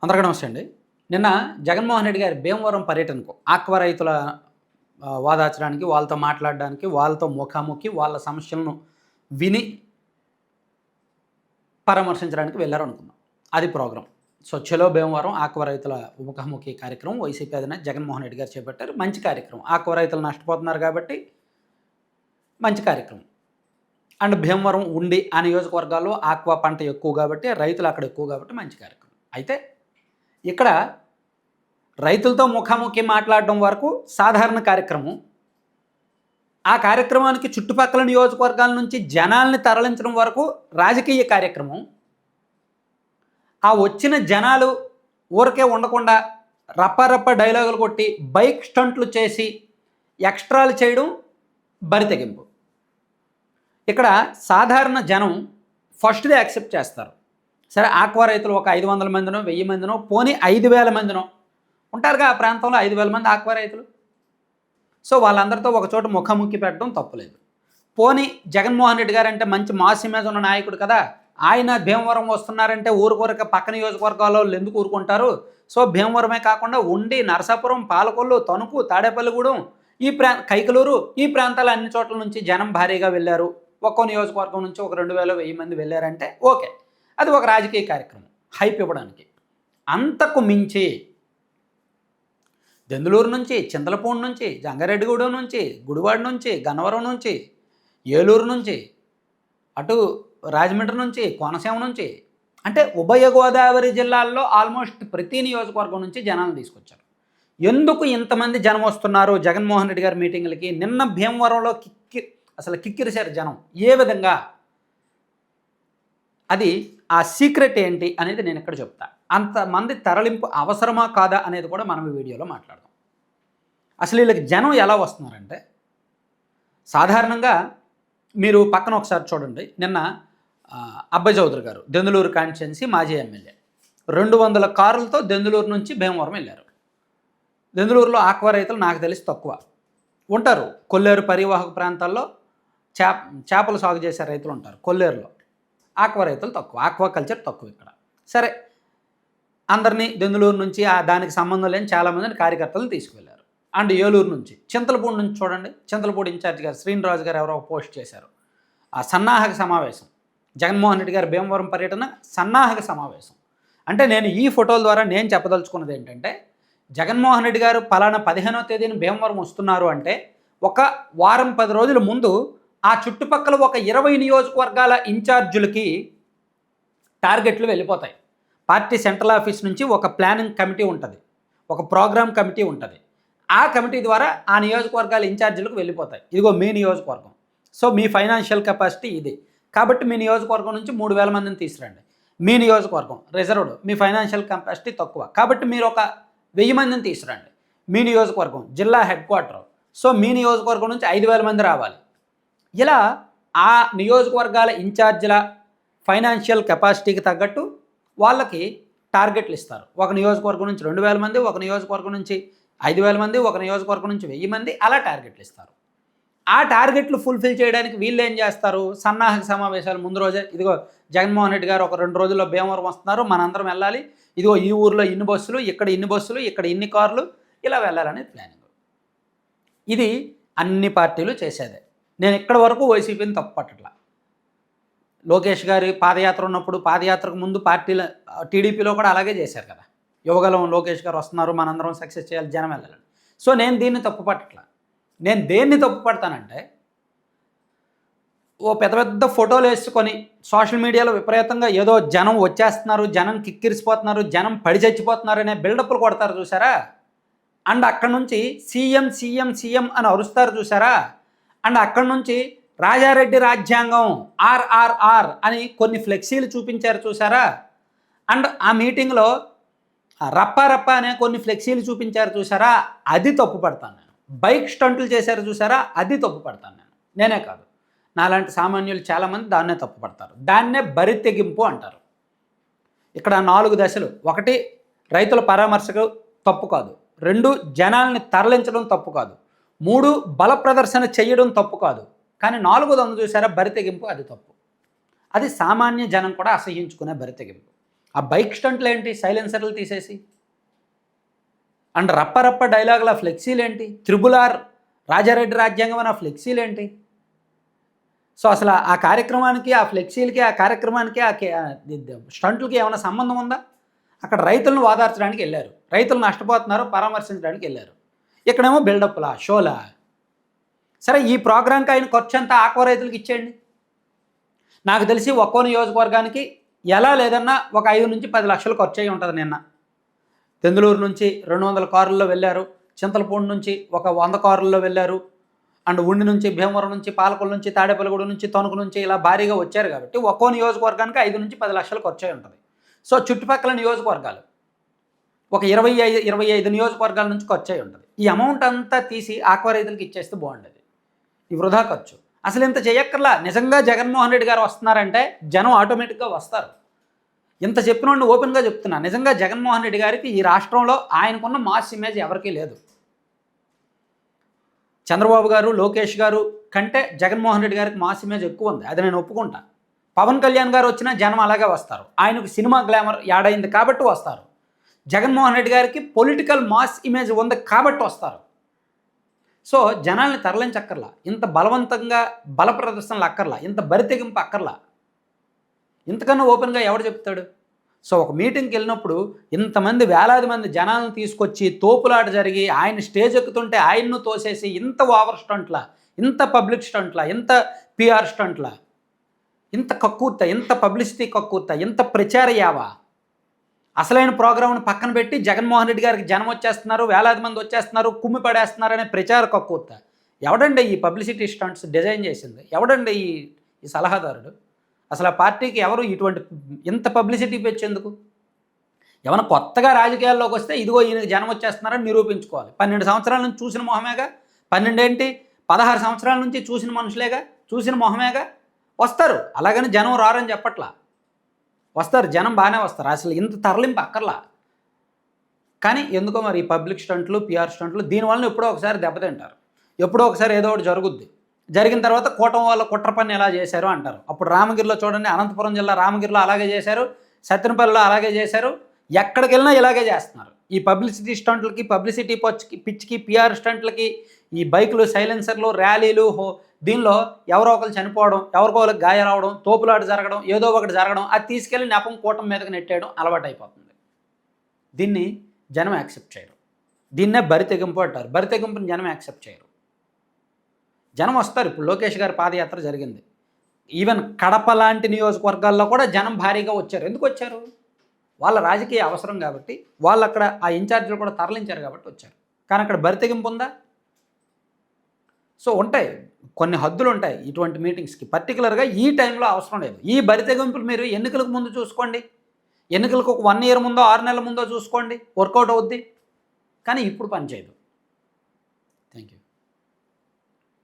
అందరికీ నమస్తే అండి. నిన్న జగన్మోహన్ రెడ్డి గారి భీమవరం పర్యటనకు ఆక్వా రైతుల వాదాచడానికి, వాళ్ళతో మాట్లాడడానికి, వాళ్ళతో ముఖాముఖి వాళ్ళ సమస్యలను విని పరామర్శించడానికి వెళ్లారనుకుందాం. అది ప్రోగ్రామ్. సో, చలో భీమవరం ఆక్వా రైతుల ముఖాముఖి కార్యక్రమం వైసీపీ అధినేత జగన్మోహన్ రెడ్డి గారు చేపట్టారు. మంచి కార్యక్రమం. ఆక్వా రైతులు నష్టపోతున్నారు కాబట్టి మంచి కార్యక్రమం. అండ్ భీమవరం ఉండి ఆ నియోజకవర్గాల్లో ఆక్వా పంట ఎక్కువ కాబట్టి, రైతులు అక్కడ ఎక్కువ కాబట్టి మంచి కార్యక్రమం. అయితే ఇక్కడ రైతులతో ముఖాముఖి మాట్లాడడం వరకు సాధారణ కార్యక్రమం. ఆ కార్యక్రమానికి చుట్టుపక్కల నియోజకవర్గాల నుంచి జనాల్ని తరలించడం వరకు రాజకీయ కార్యక్రమం. ఆ వచ్చిన జనాలు ఊరికే ఉండకుండా రప్ప డైలాగులు కొట్టి బైక్ స్టంట్లు చేసి ఎక్స్ట్రాలు చేయడం బరితెగింపు. ఇక్కడ సాధారణ జనం ఫస్ట్దే యాక్సెప్ట్ చేస్తారు. సరే, ఆక్వా రైతులు ఒక 500 మందినో 1000 మందినో పోనీ 5000 మందినో ఉంటారుగా ఆ ప్రాంతంలో 5000 మంది ఆక్వా రైతులు. సో వాళ్ళందరితో ఒక చోట ముఖాముఖి పెట్టడం తప్పులేదు. పోనీ జగన్మోహన్ రెడ్డి గారు అంటే మంచి మాస్ ఇమేజ్ ఉన్న నాయకుడు కదా, ఆయన భీమవరం వస్తున్నారంటే ఊరుకోరక పక్క నియోజకవర్గాల్లో ఎందుకు ఊరుకుంటారు. సో భీమవరమే కాకుండా ఉండి నరసాపురం, పాలకొల్లు, తణుకు, తాడేపల్లిగూడెం, కైకలూరు ఈ ప్రాంతాల అన్ని చోట్ల నుంచి జనం భారీగా వెళ్ళారు. ఒక్కో నియోజకవర్గం నుంచి ఒక 2000 1000 మంది వెళ్ళారంటే ఓకే, అది ఒక రాజకీయ కార్యక్రమం హైప్ ఇవ్వడానికి. అంతకు మించి దెందులూరు నుంచి, చింతలపూడి నుంచి, జంగారెడ్డిగూడెం నుంచి, గుడివాడ నుంచి, గన్నవరం నుంచి, ఏలూరు నుంచి, అటు రాజమండ్రి నుంచి, కోనసీమ నుంచి, అంటే ఉభయ గోదావరి జిల్లాల్లో ఆల్మోస్ట్ ప్రతి నియోజకవర్గం నుంచి జనాలను తీసుకొచ్చారు. ఎందుకు ఇంతమంది జనం వస్తున్నారు జగన్మోహన్ రెడ్డి గారి మీటింగ్లకి? నిన్న భీమవరంలో కిక్కిరిశారు జనం. ఏ విధంగా? అది ఆ సీక్రెట్ ఏంటి అనేది నేను ఇక్కడ చెప్తా. అంతమంది తరలింపు అవసరమా కాదా అనేది కూడా మనం ఈ వీడియోలో మాట్లాడదాం. అసలు వీళ్ళకి జనం ఎలా వస్తున్నారంటే, సాధారణంగా మీరు పక్కన ఒకసారి చూడండి. నిన్న అబ్బాయి చౌదరి గారు దెందులూరు కాన్స్టిట్యున్సీ మాజీ ఎమ్మెల్యే 200 కార్లతో దెందులూరు నుంచి భీమవరం వెళ్ళారు. దెందులూరులో ఆక్వా రైతులు నాకు తెలిసి తక్కువ ఉంటారు. కొల్లేరు పరివాహక ప్రాంతాల్లో చేపలు సాగు చేసే రైతులు ఉంటారు. కొల్లేరులో ఆక్వా రైతులు తక్కువ, ఆక్వా కల్చర్ తక్కువ ఇక్కడ. సరే, అందరినీ దెందులూరు నుంచి దానికి సంబంధం లేని చాలామందిని కార్యకర్తలను తీసుకువెళ్ళారు. అండ్ ఏలూరు నుంచి, చింతలపూడి నుంచి చూడండి, చింతలపూడి ఇన్ఛార్జ్ గారు శ్రీనిరాజు గారు ఎవరో పోస్ట్ చేశారు. ఆ సన్నాహక సమావేశం, జగన్మోహన్ రెడ్డి గారి భీమవరం పర్యటన సన్నాహక సమావేశం. అంటే నేను ఈ ఫోటోల ద్వారా నేను చెప్పదలుచుకున్నది ఏంటంటే, జగన్మోహన్ రెడ్డి గారు పలానా 15వ తేదీన భీమవరం వస్తున్నారు అంటే ఒక వారం 10 రోజుల ముందు ఆ చుట్టుపక్కల ఒక 20 నియోజకవర్గాల ఇన్ఛార్జులకి టార్గెట్లు వెళ్ళిపోతాయి. పార్టీ సెంట్రల్ ఆఫీస్ నుంచి ఒక ప్లానింగ్ కమిటీ ఉంటుంది, ఒక ప్రోగ్రామ్ కమిటీ ఉంటుంది. ఆ కమిటీ ద్వారా ఆ నియోజకవర్గాల ఇన్ఛార్జీలకు వెళ్ళిపోతాయి. ఇదిగో మీ నియోజకవర్గం, సో మీ ఫైనాన్షియల్ కెపాసిటీ ఇది కాబట్టి మీ నియోజకవర్గం నుంచి 3000 మందిని తీసుకురండి. మీ నియోజకవర్గం రిజర్వ్డ్, మీ ఫైనాన్షియల్ కెపాసిటీ తక్కువ కాబట్టి మీరు ఒక 1000 మందిని తీసుకురండి. మీ నియోజకవర్గం జిల్లా హెడ్ క్వార్టర్, సో మీ నియోజకవర్గం నుంచి 5000 మంది రావాలి. ఇలా ఆ నియోజకవర్గాల ఇన్ఛార్జీల ఫైనాన్షియల్ కెపాసిటీకి తగ్గట్టు వాళ్ళకి టార్గెట్లు ఇస్తారు. ఒక నియోజకవర్గం నుంచి 2000 మంది, ఒక నియోజకవర్గం నుంచి 5000 మంది, ఒక నియోజకవర్గం నుంచి 1000 మంది, అలా టార్గెట్లు ఇస్తారు. ఆ టార్గెట్లు ఫుల్ఫిల్ చేయడానికి వీళ్ళు ఏం చేస్తారు? సన్నాహక సమావేశాలు ముందు రోజే, ఇదిగో జగన్మోహన్ రెడ్డి గారు ఒక 2 రోజుల్లో భీమవరం వస్తున్నారు, మనందరం వెళ్ళాలి, ఇదిగో ఈ ఊర్లో ఇన్ని బస్సులు, ఇక్కడ ఇన్ని బస్సులు, ఇక్కడ ఇన్ని కార్లు, ఇలా వెళ్ళాలనేది ప్లానింగ్. ఇది అన్ని పార్టీలు చేసేదే. నేను ఇక్కడి వరకు వైసీపీని తప్పుపట్టట్లా. లోకేష్ గారి పాదయాత్ర ఉన్నప్పుడు, పాదయాత్రకు ముందు టీడీపీలో కూడా అలాగే చేశారు కదా. యువగలం లోకేష్ గారు వస్తున్నారు, మనందరం సక్సెస్ చేయాలి, జనం వెళ్ళాలని. సో నేను దీన్ని తప్పుపట్టట్లా. నేను దేన్ని తప్పుపడతానంటే, ఓ పెద్ద పెద్ద ఫోటోలు వేసుకొని సోషల్ మీడియాలో విపరీతంగా ఏదో జనం వచ్చేస్తున్నారు, జనం కిక్కిరిసిపోతున్నారు, జనం పడి చచ్చిపోతున్నారు అనే బిల్డప్లు కొడతారు చూసారా. అండ్ అక్కడ నుంచి సీఎం సీఎం సీఎం అని అరుస్తారు చూసారా. అండ్ అక్కడి నుంచి రాజారెడ్డి రాజ్యాంగం ఆర్ఆర్ఆర్ అని కొన్ని ఫ్లెక్సీలు చూపించారు చూసారా. అండ్ ఆ మీటింగ్లో రప్ప అనే కొన్ని ఫ్లెక్సీలు చూపించారు చూసారా. అది తప్పు పడతాను నేను. బైక్ స్టంట్లు చేశారు చూసారా, అది తప్పు పడతాను నేను. నేనే కాదు, నాలాంటి సామాన్యులు చాలామంది దాన్నే తప్పు పడతారు. దాన్నే బరితెగింపు అంటారు. ఇక్కడ 4 దశలు. 1, రైతుల పరామర్శకు తప్పు కాదు. 2, జనాల్ని తరలించడం తప్పు కాదు. 3, బల ప్రదర్శన చేయడం తప్పు కాదు. కానీ 4వ చూసారా, బరితెగింపు, అది తప్పు. అది సామాన్య జనం కూడా అసహ్యించుకునే బరితెగింపు. ఆ బైక్ స్టంట్లు ఏంటి, సైలెన్సర్లు తీసేసి? అండ్ రప్ప డైలాగుల ఫ్లెక్సీలు ఏంటి? త్రిబుల్ ఆర్ రాజారెడ్డి రాజ్యాంగం అనే ఫ్లెక్సీలు ఏంటి? సో అసలు ఆ కార్యక్రమానికి, ఆ ఫ్లెక్సీలకి, ఆ కార్యక్రమానికి, స్టంట్లకి ఏమైనా సంబంధం ఉందా? అక్కడ రైతులను ఓదార్చడానికి వెళ్ళారు, రైతులు నష్టపోతున్నారు పరామర్శించడానికి వెళ్ళారు. ఇక్కడేమో బిల్డప్లా, షోలా. సరే, ఈ ప్రోగ్రాంకి ఆయన ఖర్చు అంతా ఆక్వా రైతులకు ఇచ్చేయండి. నాకు తెలిసి ఒక్కో నియోజకవర్గానికి ఎలా లేదన్నా ఒక 5 నుంచి 10 లక్షలు ఖర్చు అయ్యి ఉంటుంది. నిన్న దెందులూరు నుంచి 200 కారుల్లో వెళ్ళారు, చింతలపూడి నుంచి ఒక 100 కారుల్లో వెళ్ళారు, అండ్ ఉండి నుంచి, భీమవరం నుంచి, పాలకొల్లు నుంచి, తాడేపల్లిగూడ నుంచి, తణుకు నుంచి ఇలా భారీగా వచ్చారు కాబట్టి ఒక్కో నియోజకవర్గానికి 5 నుంచి 10 లక్షలు ఖర్చు అయి ఉంటుంది. సో చుట్టుపక్కల నియోజకవర్గాలు ఒక 25 నియోజకవర్గాల నుంచి ఖర్చు అయి ఉంటుంది. ఈ అమౌంట్ అంతా తీసి ఆక్వా రైతులకు ఇచ్చేస్తే బాగుండేది. ఈ వృధా ఖర్చు అసలు ఇంత చేయక్కర్లా. నిజంగా జగన్మోహన్ రెడ్డి గారు వస్తున్నారంటే జనం ఆటోమేటిక్గా వస్తారు. ఇంత చెప్పినోడిని ఓపెన్గా చెప్తున్నా, నిజంగా జగన్మోహన్ రెడ్డి గారికి ఈ రాష్ట్రంలో ఆయనకున్న మాస్ ఇమేజ్ ఎవరికీ లేదు. చంద్రబాబు గారు, లోకేష్ గారు కంటే జగన్మోహన్ రెడ్డి గారికి మాస్ ఇమేజ్ ఎక్కువ ఉంది, అది నేను ఒప్పుకుంటా. పవన్ కళ్యాణ్ గారు వచ్చినా జనం అలాగే వస్తారు, ఆయనకు సినిమా గ్లామర్ యాడ్ అయింది కాబట్టి వస్తారు. జగన్మోహన్ రెడ్డి గారికి పొలిటికల్ మాస్ ఇమేజ్ ఉంది కాబట్టి వస్తారు. సో జనాల్ని తరలించక్కర్లా, ఇంత బలవంతంగా బల ప్రదర్శనలు అక్కర్లా, ఇంత బరితెగింపు అక్కర్లా. ఇంతకన్నా ఓపెన్గా ఎవడు చెప్తాడు? సో ఒక మీటింగ్కి వెళ్ళినప్పుడు ఇంతమంది వేలాది మంది జనాలను తీసుకొచ్చి తోపులాట జరిగి ఆయన స్టేజ్ ఎక్కుతుంటే ఆయన్ను తోసేసి ఇంత ఓవర్ స్టంట్లా, ఇంత పబ్లిక్ స్టంట్లా, ఇంత పిఆర్ స్టంట్లా, ఇంత కక్కుర్త, ఇంత పబ్లిసిటీ కక్కుర్త, ఇంత ప్రచార యావా? అసలైన ప్రోగ్రామ్ను పక్కన పెట్టి జగన్మోహన్ రెడ్డి గారికి జనం వచ్చేస్తున్నారు, వేలాది మంది వచ్చేస్తున్నారు, కుమ్మి పడేస్తున్నారు అనే ప్రచార కక్కుర్త. ఎవడండి ఈ పబ్లిసిటీ స్టంట్స్ డిజైన్ చేసింది? ఎవడండి ఈ సలహాదారుడు? అసలు ఆ పార్టీకి ఎవరు ఇటువంటి ఇంత పబ్లిసిటీ పెంచేందుకు? ఏమైనా కొత్తగా రాజకీయాల్లోకి వస్తే ఇదిగో ఈయనకి జనం వచ్చేస్తున్నారని నిరూపించుకోవాలి. 12 సంవత్సరాల నుంచి చూసిన మొహమేగా, 12 ఏంటి 16 సంవత్సరాల నుంచి చూసిన మనుషులేగా, చూసిన మొహమేగా. వస్తారు, అలాగని జనం రారని చెప్పట్లా, వస్తారు, జనం బాగానే వస్తారు. అసలు ఇంత తరలింపు అక్కర్లా. కానీ ఎందుకో మరి ఈ పబ్లిక్ స్టంట్లు, పిఆర్ స్టంట్లు దీనివల్ల ఎప్పుడో ఒకసారి దెబ్బతింటారు, ఎప్పుడో ఒకసారి ఏదో ఒకటి జరుగుద్ది. జరిగిన తర్వాత కూటమి వాళ్ళ కుట్ర పని ఎలా చేశారు అంటారు. అప్పుడు రామగిరిలో చూడండి, అనంతపురం జిల్లా రామగిరిలో అలాగే చేశారు, సత్తెనపల్లిలో అలాగే చేశారు, ఎక్కడికి వెళ్ళినా ఇలాగే చేస్తున్నారు. ఈ పబ్లిసిటీ స్టంట్లకి, పబ్లిసిటీ పిచ్చికి, పిఆర్ స్టంట్లకి, ఈ బైకులు, సైలెన్సర్లు, ర్యాలీలు, దీనిలో ఎవరో ఒకరు చనిపోవడం, ఎవరికో ఒకరికి గాయాలవడం, తోపులాట జరగడం, ఏదో ఒకటి జరగడం, అది తీసుకెళ్ళి నెపం కూటమి మీదకి నెట్టేయడం అలవాటు అయిపోతుంది. దీన్ని జనం యాక్సెప్ట్ చేయరు. దీన్నే బరితెగింపు అంటారు. బరితెగింపుని జనం యాక్సెప్ట్ చేయరు. జనం వస్తారు. ఇప్పుడు లోకేష్ గారి పాదయాత్ర జరిగింది, ఈవెన్ కడప లాంటి నియోజకవర్గాల్లో కూడా జనం భారీగా వచ్చారు. ఎందుకు వచ్చారు? వాళ్ళ రాజకీయ అవసరం కాబట్టి, వాళ్ళు అక్కడ ఆ ఇన్ఛార్జీలు కూడా తరలించారు కాబట్టి వచ్చారు. కానీ అక్కడ బరితెగింపు ఉందా? సో ఉంటాయి, కొన్ని హద్దులు ఉంటాయి ఇటువంటి మీటింగ్స్కి. పర్టికులర్గా ఈ టైంలో అవసరం లేదు. ఈ బరితెగింపులు మీరు ఎన్నికలకు ముందు చూసుకోండి, ఎన్నికలకు ఒక 1 ఇయర్ ముందో 6 నెలల ముందో చూసుకోండి, వర్కౌట్ అవుద్ది. కానీ ఇప్పుడు పనిచేయదు.